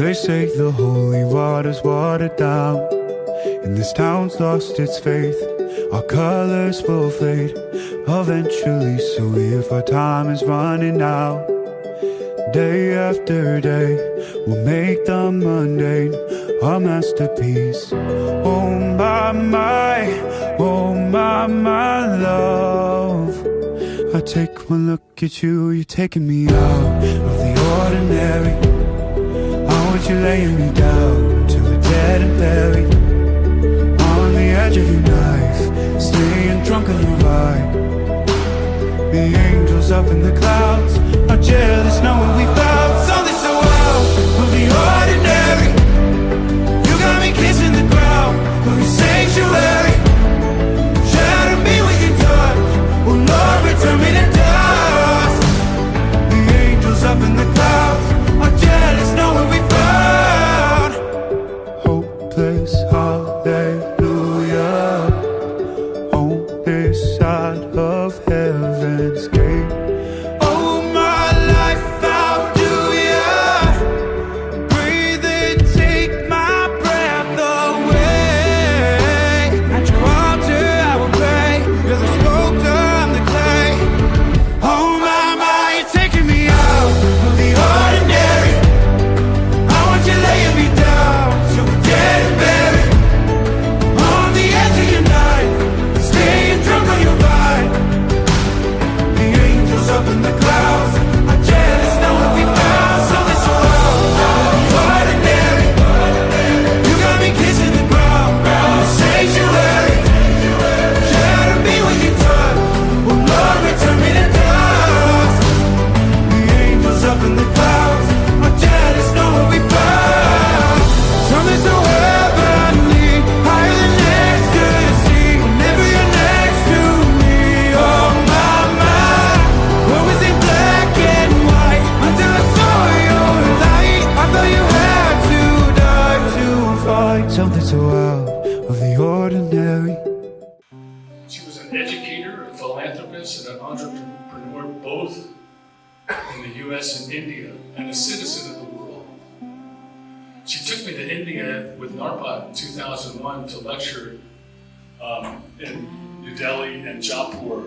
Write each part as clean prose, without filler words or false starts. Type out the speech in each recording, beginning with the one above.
They say the holy water's watered down, and this town's lost its faith. Our colors will fade eventually, so if our time is running out, day after day, we'll make the mundane our masterpiece. Oh my, oh my love. I take one look at you, you're taking me out of the ordinary. I want you laying me down till we're dead and buried, on the edge of your knife, staying drunk on your vibe. The angels up in the clouds are jealous knowing we found something so out of the ordinary. You got me kissing the ground of your sanctuary. Shatter me with your touch, oh Lord, return me to dust. The angels up in the clouds are jealous knowing we found hopeless hallelujah on this side of heaven's gate. Oh my life, how do ya breathe and take my breath away? At your altar I will pray, you're the sculptor, I'm the clay. Oh my, you're taking me out of the ordinary. I want you laying me down till we're dead and buried, on the edge of your knife, staying drunk on your vibe. The angels up in the clouds are jealous knowing we found something so out of the ordinary. You got me kissing the ground in the sanctuary. Shatter me with your touch, oh Lord, return me to dust. The angels up in the clouds are jealous knowing we found something so heavenly, higher than ecstasy. Whenever you're next to me, oh my, what was in black and white until I saw your light? I thought you had to die to find something so out of the ordinary. She was an educator, a philanthropist, and an entrepreneur, both in the US and India, and a citizen of the world. She took me to India with NarpatFamily in 2001 to lecture in New Delhi and Jaipur.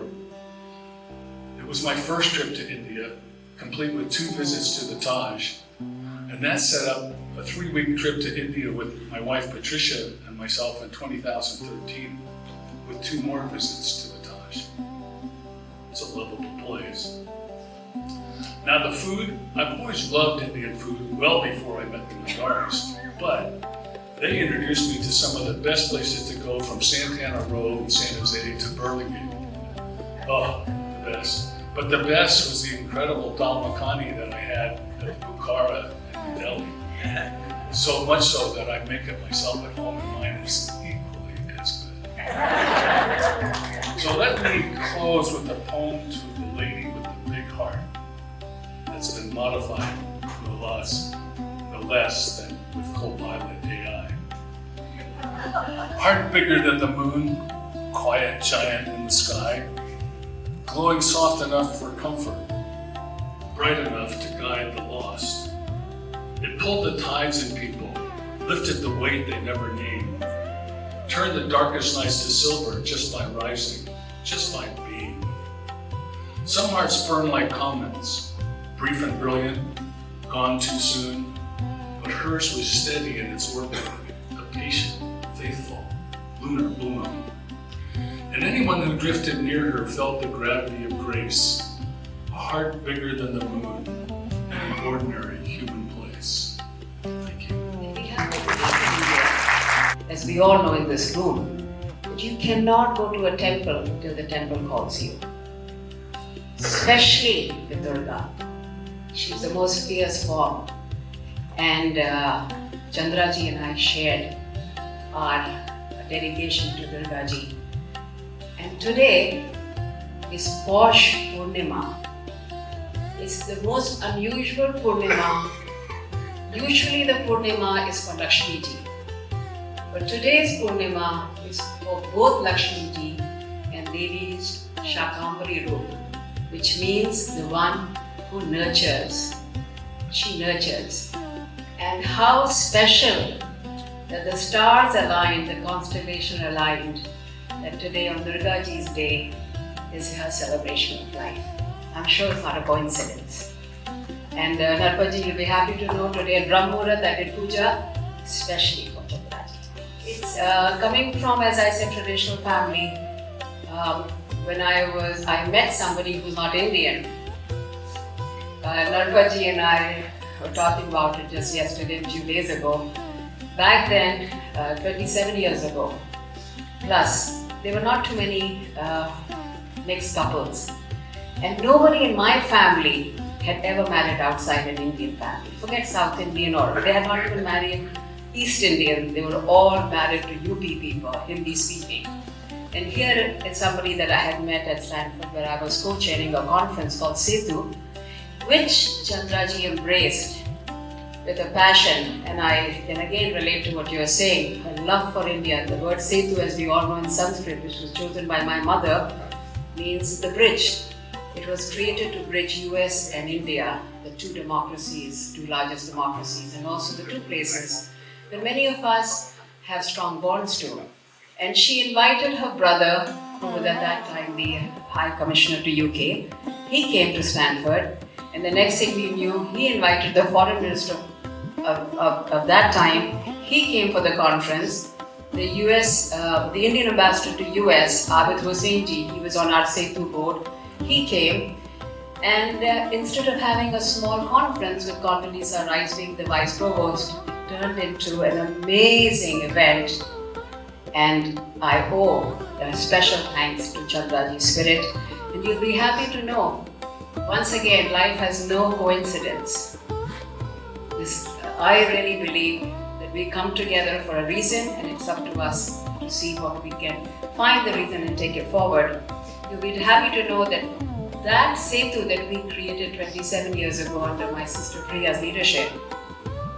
It was my first trip to India, complete with 2 visits to the Taj, and that set up a 3-week trip to India with my wife Patricia and myself in 2013, with 2 more visits to the Taj. It's a lovable place. Now the food, I've always loved Indian food well before I met the Mandara's, but they introduced me to some of the best places to go, from Santana Row in San Jose to Burlingame. Oh, the best. But the best was the incredible dal makhani that I had at Bukhara in New Delhi. So much so that I make it myself at home, and mine is equally as good. So let me close with a poem to the lady with the big heart that's been modified no less than with Copilot AI. Heart bigger than the moon, quiet giant in the sky, glowing soft enough for comfort, bright enough to guide the lost. It pulled the tides in people, lifted the weight they never named, turned the darkest nights to silver just by rising, just by being. Some hearts burn like comets, brief and brilliant, gone too soon, but hers was steady in its orbit, a patient, faithful, lunar bloom. And anyone who drifted near her felt the gravity of grace, a heart bigger than the moon, in an ordinary human place. Thank you. We have to believe, as we all know in this room, that you cannot go to a temple until the temple calls you. Especially with Durga. She's the most fierce form. And Chandraji and I shared our dedication to Durgaji. And today is Posh Purnima. It's the most unusual Purnima. Usually the Purnima is for Lakshmi Ji. But today's Purnima is for both Lakshmi Ji and Devi's Shakambari Roop, which means the one who nurtures. She nurtures. and how special that the stars aligned, the constellation aligned, that today on Durga Ji's day is her celebration of life. I'm sure it's not a coincidence. And Narpat Ji, you'll be happy to know today at Brahmurat I did puja, especially for Chandra Ji. It's coming from, as I said, traditional family. When I met somebody who's not Indian. Narpat Ji and I were talking about it just yesterday, a few days ago. Back then, 27 years ago, plus, there were not too many mixed couples. And nobody in my family had ever married outside an Indian family. Forget South Indian, or they had not even married East Indian. They were all married to UP people, Hindi speaking. And here is somebody that I had met at Stanford, where I was co-chairing a conference called Setu, which Chandra Ji embraced with a passion. And I can again relate to what you are saying, her love for India. The word Setu, as we all know in Sanskrit, which was chosen by my mother, means the bridge. It was created to bridge US and India, the two democracies, two largest democracies, and also the two places that many of us have strong bonds to. And she invited her brother, who was at that time the High Commissioner to UK. He came to Stanford, and the next thing we knew, he invited the Foreign Minister of that time. He came for the conference. The Indian ambassador to US, Abid Hussain Ji, he was on our Setu board. He came, and instead of having a small conference with Condoleezza Rice being the vice provost, it turned into an amazing event. And I owe a special thanks to Chandra Ji's spirit. And you'll be happy to know, once again, life has no coincidence. I really believe that we come together for a reason, and it's up to us to see what we can find the reason and take it forward. You'll be happy to know that that Setu that we created 27 years ago under my sister Priya's leadership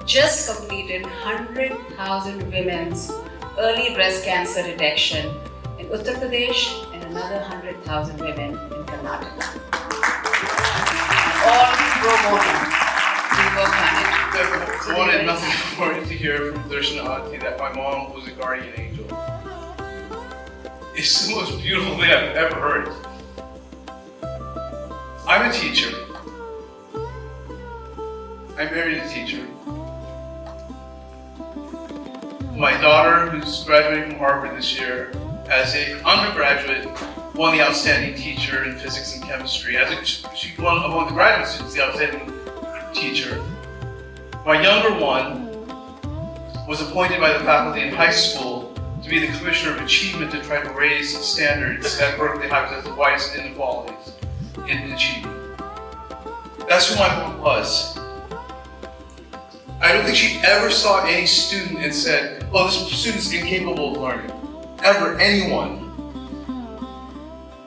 just completed 100,000 women's early breast cancer detection in Uttar Pradesh and another 100,000 women in Karnataka. All pro bono. We work on it. I wanted nothing more to hear from Darshana Auntie that my mom was a guardian angel. It's the most beautiful thing I've ever heard. I'm a teacher. I married a teacher. My daughter, who's graduating from Harvard this year, as an undergraduate, won the outstanding teacher in physics and chemistry. She won among the graduate students the outstanding teacher. My younger one was appointed by the faculty in high school to be the Commissioner of Achievement to try to raise standards at Berkeley High because of the widest inequalities in achievement. That's who my mom was. I don't think she ever saw any student and said, oh, this student's incapable of learning. Ever, anyone.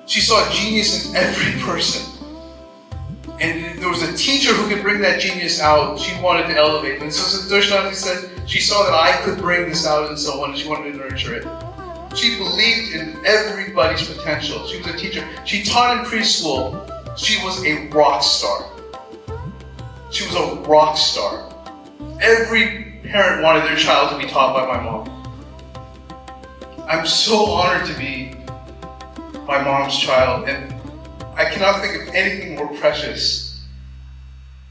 She saw genius in every person. And there was a teacher who could bring that genius out. She wanted to elevate. And so Darshana said, she saw that I could bring this out and so on, and she wanted to nurture it. She believed in everybody's potential. She was a teacher. She taught in preschool. She was a rock star. She was a rock star. Every parent wanted their child to be taught by my mom. I'm so honored to be my mom's child, and I cannot think of anything more precious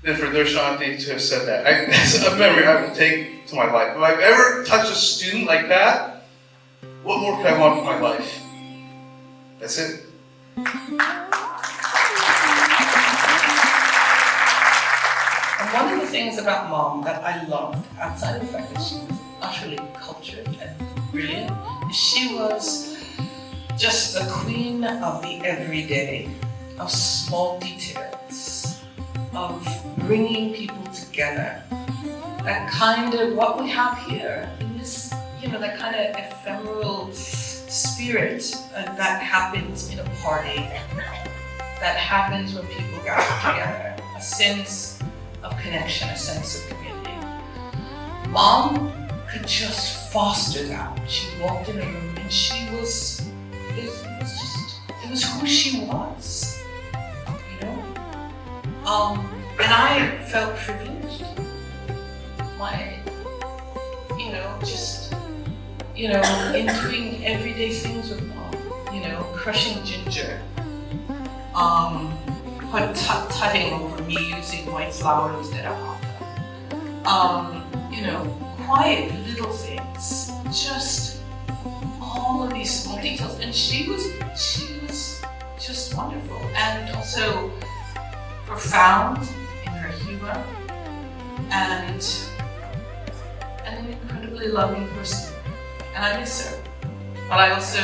than for Darshanti to have said that. That's a memory I will take to my life. If I've ever touched a student like that, what more could I want for my life? That's it. And one of the things about Mom that I loved, outside of the fact that she was utterly cultured and brilliant, is she was just the queen of the everyday, of small details, of bringing people together. That kind of what we have here in this, that kind of ephemeral spirit that happens in a party, that happens when people gather together, a sense of connection, a sense of community. Mom could just foster that. She walked in a room and it was who she was, And I felt privileged. just, in doing everyday things with mom, crushing ginger, tutting over me using white flour instead of hot. Quiet little things, just all of these small details. And she was just wonderful, and also profound in her humor, and an incredibly loving person. And I miss her, but I also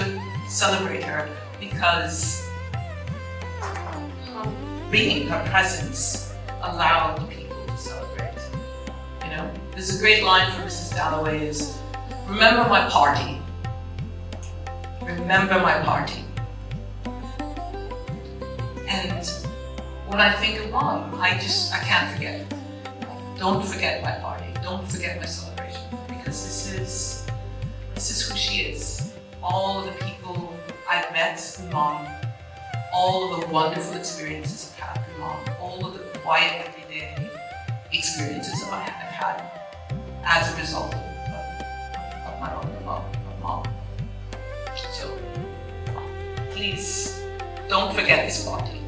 celebrate her because her presence allowed people to celebrate. There's a great line from Mrs. Dalloway is, remember my party. Remember my party. And when I think of mom, I can't forget it. Don't forget my party. Don't forget my celebration, because this is who she is. All of the people I've met through mom, all of the wonderful experiences I've had through mom, all of the quiet everyday experiences I've had as a result of my own love of mom. So please don't forget this party.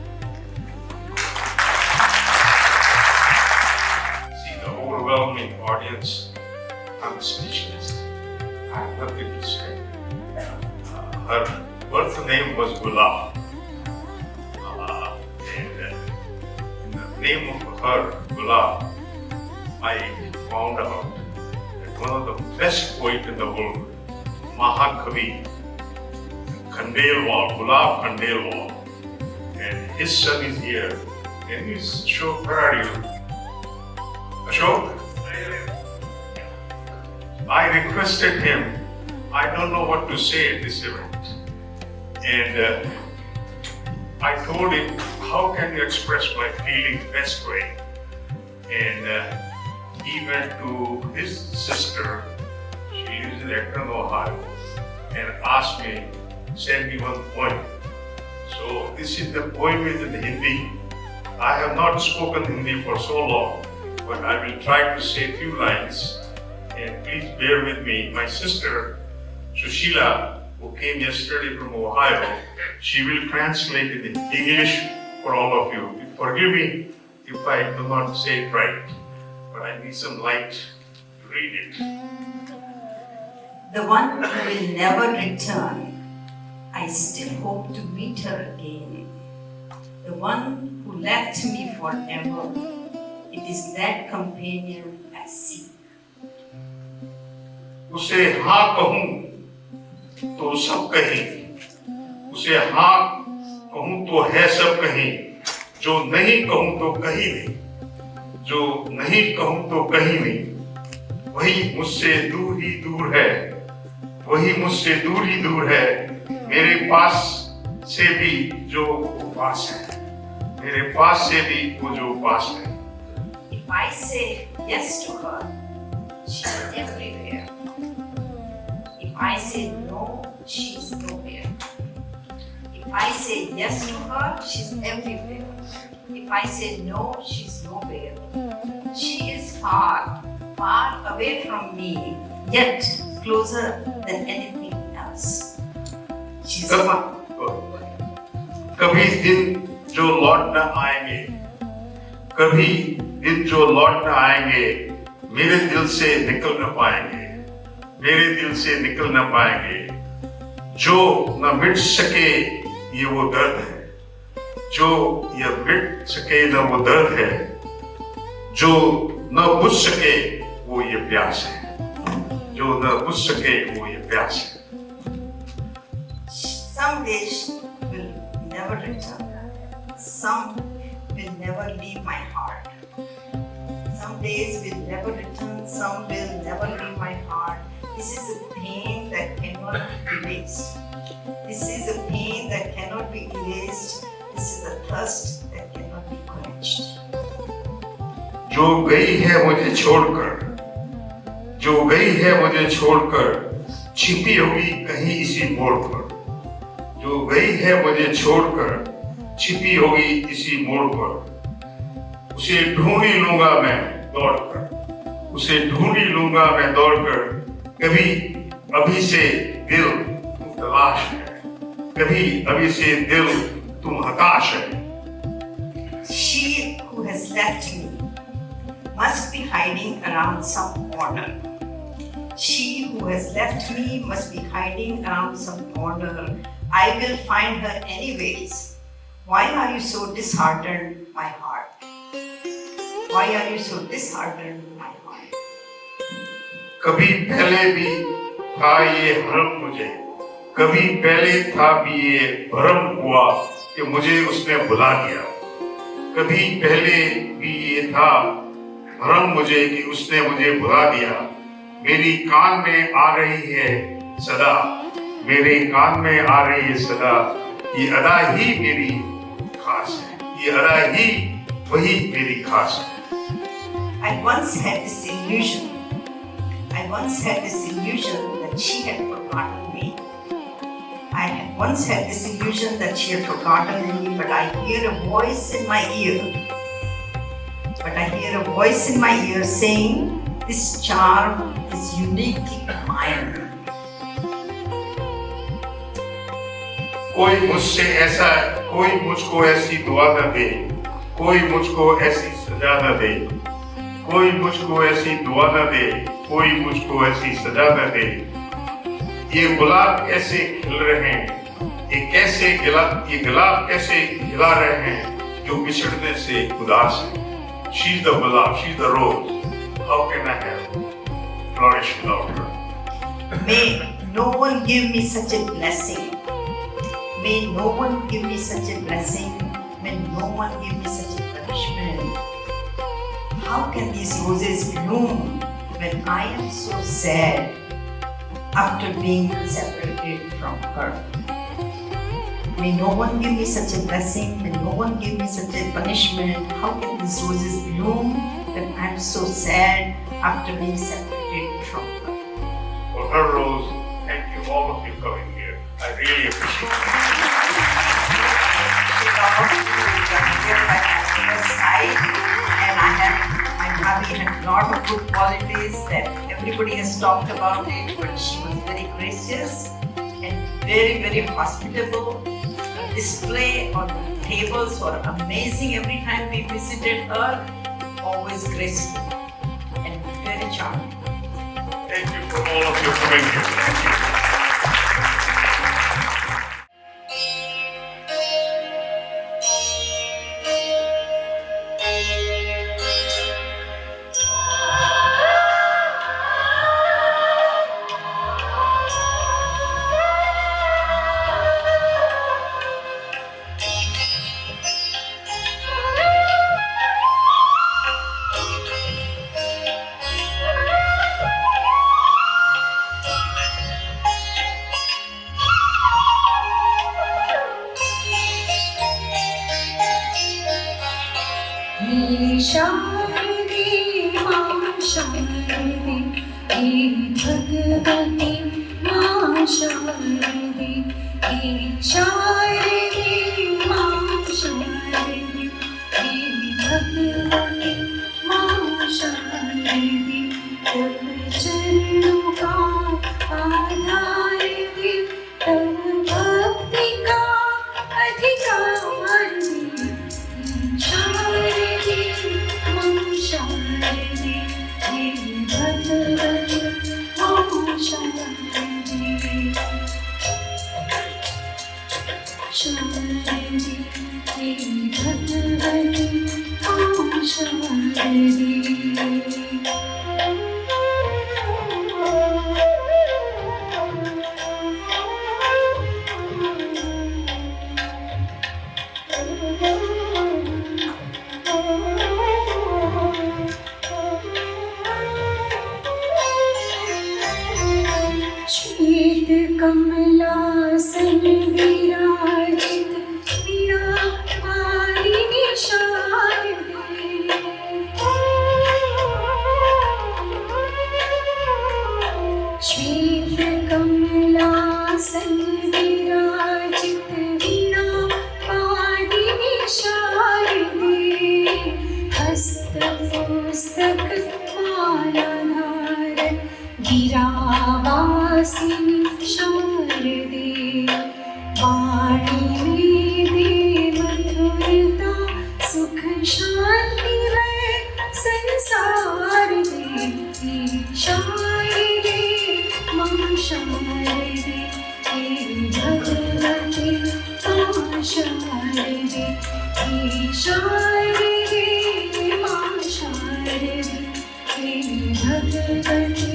See the overwhelming audience. I'm speechless. I have nothing to say. Her birth name was Gulab. And in the name of her, Gulab, I found out that one of the best poets in the world, Mahakavi, Khandelwal, Gulab Khandelwal, and his son is here. Can you show, where are you? Ashok? I requested him, I don't know what to say at this event. And I told him, how can you express my feelings best way? And he went to his sister, she lives in Akron, Ohio, and asked me, send me one poem. So this is the poem is in Hindi. I have not spoken Hindi for so long, but I will try to say a few lines. And please bear with me. My sister, Sushila, who came yesterday from Ohio, she will translate it in English for all of you. Forgive me if I do not say it right, but I need some light to read it. The one who will never return, I still hope to meet her again. The one who left me forever, it is that companion I seek. उसे हाँ कहूँ तो सब कहें, उसे हाँ कहूँ तो है सब कहें, जो नहीं कहूँ तो कहीं नहीं, जो नहीं कहूँ तो कहीं नहीं, वही मुझसे दूर ही दूर है, वही मुझसे दूर ही दूर है, मेरे पास से भी जो पास है, मेरे पास से भी वो जो पास है. If I say yes to her, she's everywhere. If I say no, she's nowhere. If I say yes to her, she's everywhere. If I say no, she's nowhere. She is far, far away from me, yet closer than anything else. She's far. कभी दिन जो लौट न आएंगे, कभी दिन जो लौट न आएंगे, मेरे दिल से निकल न पाएंगे, मेरे दिल से निकल न पाएंगे, जो न मिट सके ये वो दर्द है, जो ये मिट सके न वो दर्द है, जो न बुझ सके वो ये प्यास है, जो न बुझ सके वो ये प्यास है. Some days will never return. Some will never leave my heart. Some days will never return. Some will never leave my heart. This is a pain that cannot be erased. This is a pain that cannot be erased. This is a thirst that cannot be quenched. जो गई है मुझे छोड़कर, जो गई है मुझे छोड़कर, छिपी होगी कहीं इसी मोड़ पर. जो गई है मुझे छोड़कर, छिपी होगी इसी मोड़ पर. उसे ढूंढ ही लूंगा मैं दौड़कर, उसे ढूंढ ही लूंगा मैं दौड़कर। कभी अभी से दिल तुम तलाश है, कभी अभी से दिल तुम हताश है। She who has left me must be hiding around some corner. She who has left me must be hiding around some corner. I will find her anyways. Why are you so disheartened, my heart? Why are you so disheartened, my heart? कभी पहले भी था ये भ्रम मुझे, कभी पहले था भी ये भ्रम हुआ कि मुझे उसने भुला दिया। कभी पहले भी ये था भ्रम मुझे कि उसने मुझे भुला दिया। मेरी कान में आ रही है सदा, मेरे कान में आ रही है सदा, ये अदा ही मेरी खास है, ये अदा ही वही मेरी खास है। I once had this illusion that she had forgotten me. I had once had this illusion that she had forgotten me, but I hear a voice in my ear saying, this charm is uniquely mine. कोई मुझको ऐसी दुआ न दे, कोई मुझको ऐसी सजा न दे, कोई मुझको ऐसी दुआ न दे, कोई मुझको ऐसी सजा न दे। ये गुलाब कैसे खिल रहे हैं, ये गुलाब कैसे खिला रहे हैं जो बिछड़ने से उदास है। She's the gulab, she's the rose. How can I have flourish without her? May no one give me such a blessing. May no one give me such a blessing. May no one give me such a punishment. How can these roses bloom when I am so sad after being separated from her? May no one give me such a blessing. May no one give me such a punishment. How can these roses bloom when I am so sad after being separated from her? For her rose, thank you all of you coming here. I really appreciate it. She was here by my side, and my bhabhi had a lot of good qualities that everybody has talked about it, but she was very gracious and very, very hospitable. The display on the tables were amazing every time we visited her, always graceful and very charming. Thank you for all of you coming here. Thank you. हस्त पुस्तक माला शारदे वाणी में दे मधुरता सुख शांति है संसार दे शारदे माँ शारदे भगवते माँ शारदे शारदे माँ शारदे भगवते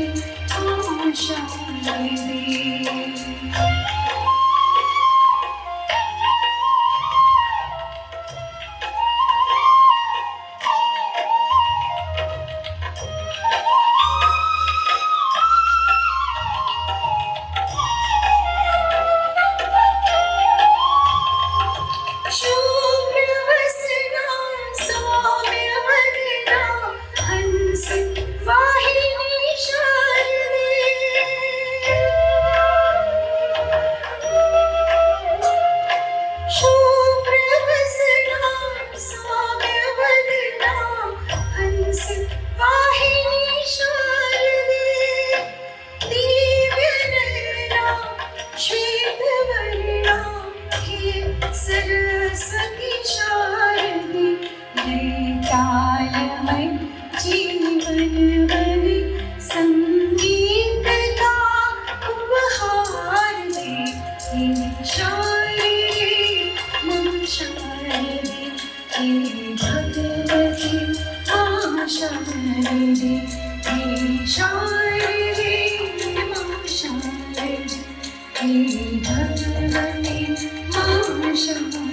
माँ शारदे। सरस्वती शारदे तालमय जीवन बने संगीत का उपहार दे शारदे माँ शारदे भगवती माँ शारदे शारदे माँ शारदे भगवती माँ शारदे।